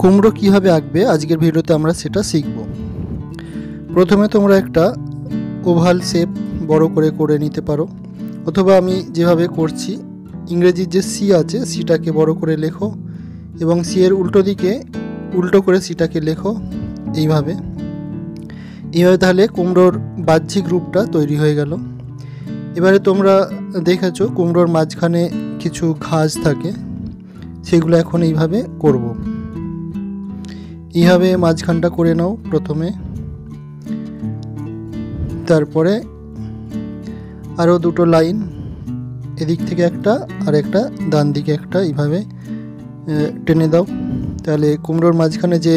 কুমড়ো কীভাবে আঁকবে আজকের ভিডিওতে আমরা সেটা শিখব। প্রথমে তোমরা একটা ওভাল শেপ বড় করে নিতে পারো, অথবা আমি যেভাবে করছি ইংরেজির যে সি আছে সিটাকে বড় করে লেখো এবং সি এর উল্টো দিকে উল্টো করে সিটাকে লেখো এইভাবে। তাহলে কুমড়োর বাহ্যিক রূপটা তৈরি হয়ে গেল। এবারে তোমরা দেখেছো কুমড়োর মাঝখানে কিছু ঘাস থাকে, সেগুলো এখন এইভাবে করব। এইভাবে মাঝখানটা করে নাও প্রথমে, তারপরে আরও দুটো লাইন এদিক থেকে একটা আর একটা ডান দিকে একটা এইভাবে টেনে দাও। তাহলে কুমড়োর মাঝখানে যে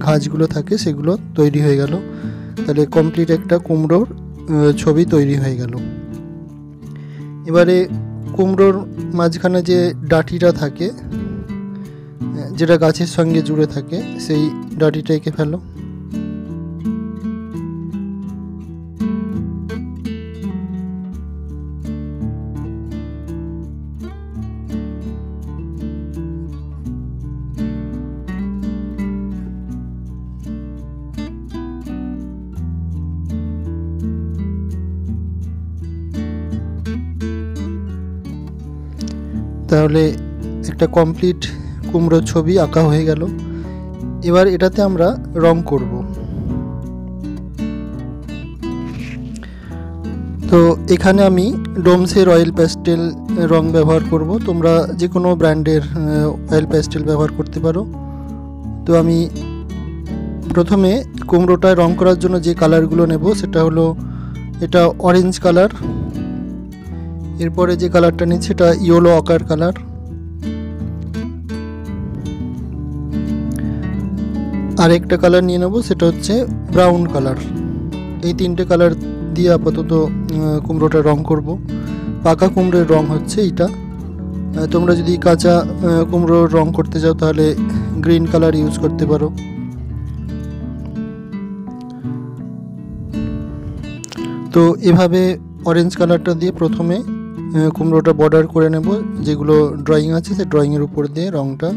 ঘাসগুলো থাকে সেগুলো তৈরি হয়ে গেল। তাহলে কমপ্লিট একটা কুমড়োর ছবি তৈরি হয়ে গেল। এবারে কুমড়োর মাঝখানে যে ডাঁটিটা থাকে, যেটা গাছের সঙ্গে জুড়ে থাকে, সেই ডাঁটিটা এঁকে ফেলো। তাহলে একটা কমপ্লিট কুমড়োর ছবি আঁকা হয়ে গেল। এবার এটাতে আমরা রং করব। তো এখানে আমি ডোমসের অয়েল প্যাস্টেল রং ব্যবহার করব। তোমরা যে কোনো ব্র্যান্ডের অয়েল প্যাস্টেল ব্যবহার করতে পারো। তো আমি প্রথমে কুমড়োটায় রং করার জন্য যে কালারগুলো নেব সেটা হলো এটা অরেঞ্জ কালার, এরপরে যে কালারটা নিচ্ছি এটা ইয়েলো অকার কালার, আর একটা কালার নিয়ে নেব সেটা হচ্ছে ব্রাউন কালার। এই তিনটে কালার দিয়ে আপাতত কুমড়োটা রং করব। পাকা কুমড়োর রং হচ্ছে এইটা। তোমরা যদি কাঁচা কুমড়োর রং করতে চাও তাহলে গ্রিন কালার ইউজ করতে পারো। তো এভাবে অরেঞ্জ কালারটা দিয়ে প্রথমে কুমড়োটা বর্ডার করে নেব। যেগুলো ড্রয়িং আছে সেই ড্রয়িংয়ের উপর দিয়ে রঙটা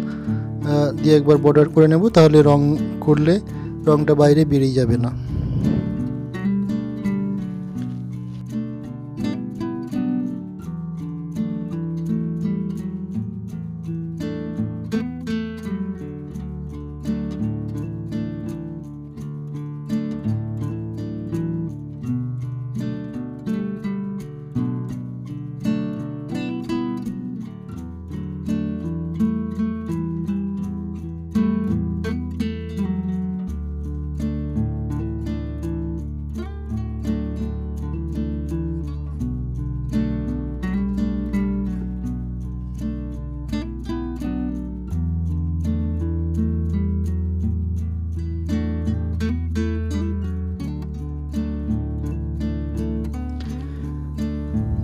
দিয়ে একবার বর্ডার করে নেব, তাহলে রং করলে রঙটা বাইরে বেরিয়ে যাবে না।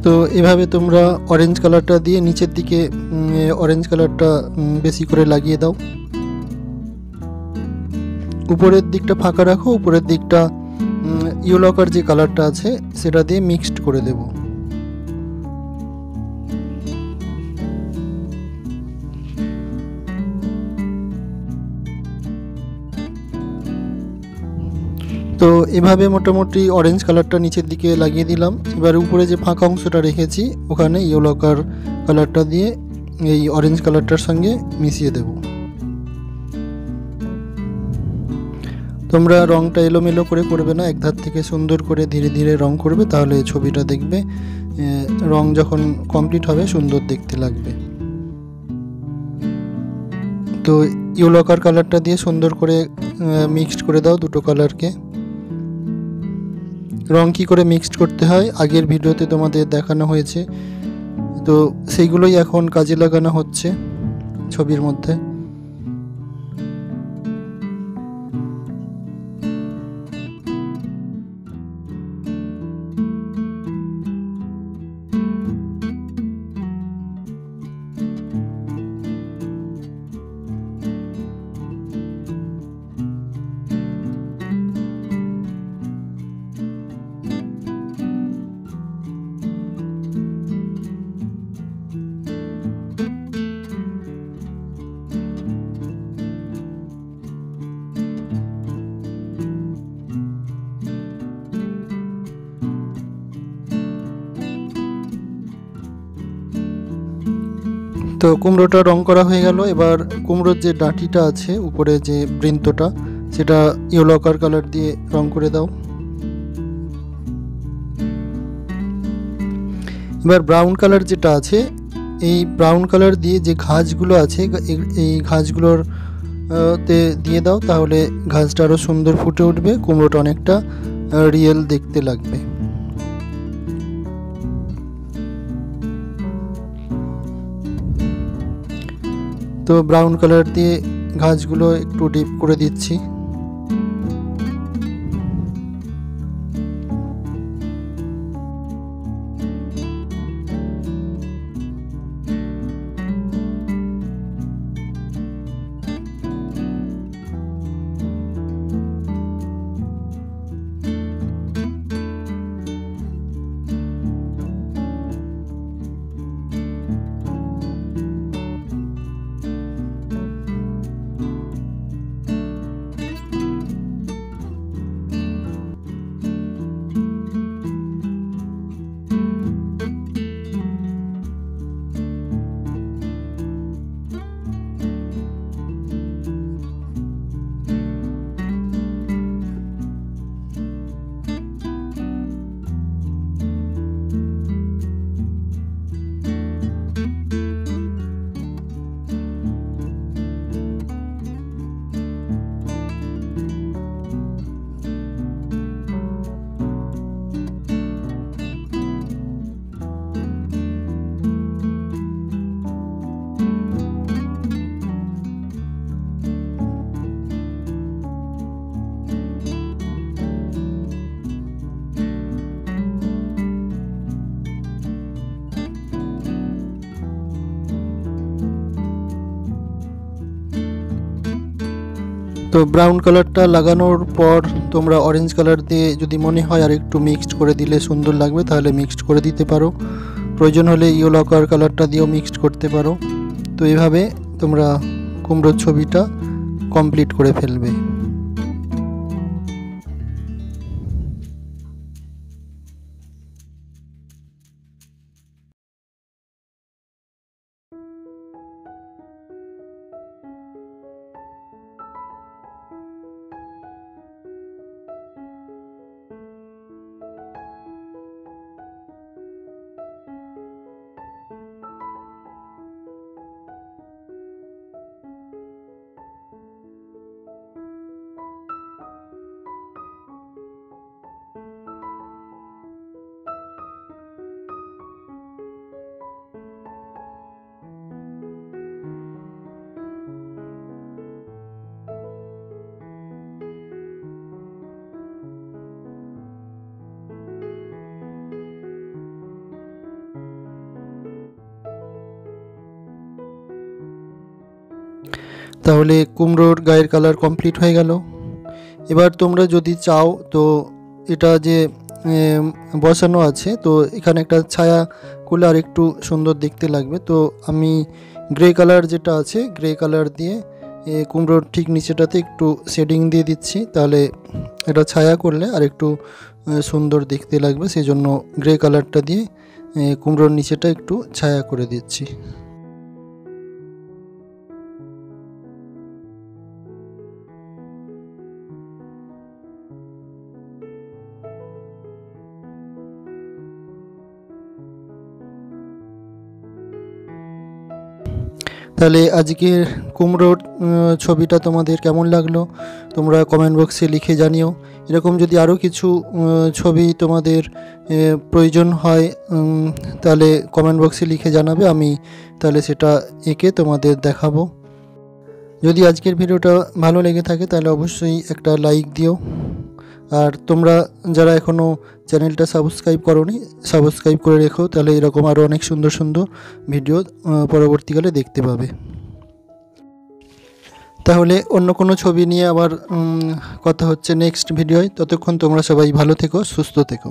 তো এভাবে তোমরা অরেঞ্জ কালারটা দিয়ে নিচের দিকে অরেঞ্জ কালারটা বেশি করে লাগিয়ে দাও। উপরের দিকটা ফাঁকা রাখো, উপরের দিকটা ইয়েলো কালার যে কালারটা আছে সেটা দিয়ে মিক্সড করে দেব। তো এভাবে মোটামুটি অরেঞ্জ কালারটা নিচের দিকে লাগিয়ে দিলাম। এবার উপরে যে ফাঁকা অংশটা রেখেছি ওখানে ইয়েলো কালারটা দিয়ে এই অরেঞ্জ কালারটার সঙ্গে মিশিয়ে দেব। তোমরা রংটা এলোমেলো করে করবে না, এক ধার থেকে সুন্দর করে ধীরে ধীরে রং করবে, তাহলে ছবিটা দেখবে রং যখন কমপ্লিট হবে সুন্দর দেখতে লাগবে। তো ইয়েলো কালারটা দিয়ে সুন্দর করে মিক্সড করে দাও দুটো কালারকে। রং কী করে মিক্সড করতে হয় আগের ভিডিওতে তোমাদের দেখানো হয়েছে, তো সেইগুলোই এখন কাজে লাগানো হচ্ছে ছবির মধ্যে। তো কুমড়োটা রং করা হয়ে গেল। এবার কুমড়োর যে ডাঁটিটা আছে উপরে যে বৃন্তটা, সেটা ইয়েলো কালার দিয়ে রং করে দাও। এবার ব্রাউন কালার যেটা আছে, এই ব্রাউন কালার দিয়ে যে ঘাসগুলো আছে এই ঘাসগুলোর তে দিয়ে দাও, তাহলে ঘাসটা আরও সুন্দর ফুটে উঠবে, কুমড়োটা অনেকটা রিয়েল দেখতে লাগবে। তো ব্রাউন কালার দিয়ে ঘাসগুলো একটু ডিপ করে দিচ্ছি। তো ব্রাউন কালারটা লাগানোর পর তোমরা অরেঞ্জ কালার দিয়ে যদি মনে হয় আর একটু মিক্সড করে দিলে সুন্দর লাগবে, তাহলে মিক্সড করে দিতে পারো। প্রয়োজন হলে ইয়েলো কালারটা দিয়েও মিক্সড করতে পারো। তো এইভাবে তোমরা কুমড়োর ছবিটা কমপ্লিট করে ফেলবে। তাহলে কুমড়োর গায়ের কালার কমপ্লিট হয়ে গেল। এবার তোমরা যদি চাও তো এটা যে বসানো আছে, তো এখানে একটা ছায়া করলে আর একটু সুন্দর দেখতে লাগবে। তো আমি গ্রে কালার যেটা আছে, গ্রে কালার দিয়ে কুমড়োর ঠিক নিচেটাতে একটু শেডিং দিয়ে দিচ্ছি, তাহলে এটা ছায়া করলে আর একটু সুন্দর দেখতে লাগবে। সেই জন্য গ্রে কালারটা দিয়ে কুমড়োর নিচেটা একটু ছায়া করে দিচ্ছি। তাহলে আজকের কুমড়োর ছবিটা তোমাদের কেমন লাগলো তোমরা কমেন্ট বক্সে লিখে জানিও। এরকম যদি আরও কিছু ছবি তোমাদের প্রয়োজন হয় তাহলে কমেন্ট বক্সে লিখে জানাবে, আমি তাহলে সেটা এঁকে তোমাদের দেখাবো। যদি আজকের ভিডিওটা ভালো লেগে থাকে তাহলে অবশ্যই একটা লাইক দিও। আর তোমরা যারা এখনও চ্যানেলটা সাবস্ক্রাইব করোনি, সাবস্ক্রাইব করে রেখো, তাহলে এরকম আরও অনেক সুন্দর সুন্দর ভিডিও পরবর্তীকালে দেখতে পাবে। তাহলে অন্য কোনো ছবি নিয়ে আবার কথা হচ্ছে নেক্সট ভিডিওয়। ততক্ষণ তোমরা সবাই ভালো থেকো, সুস্থ থেকো।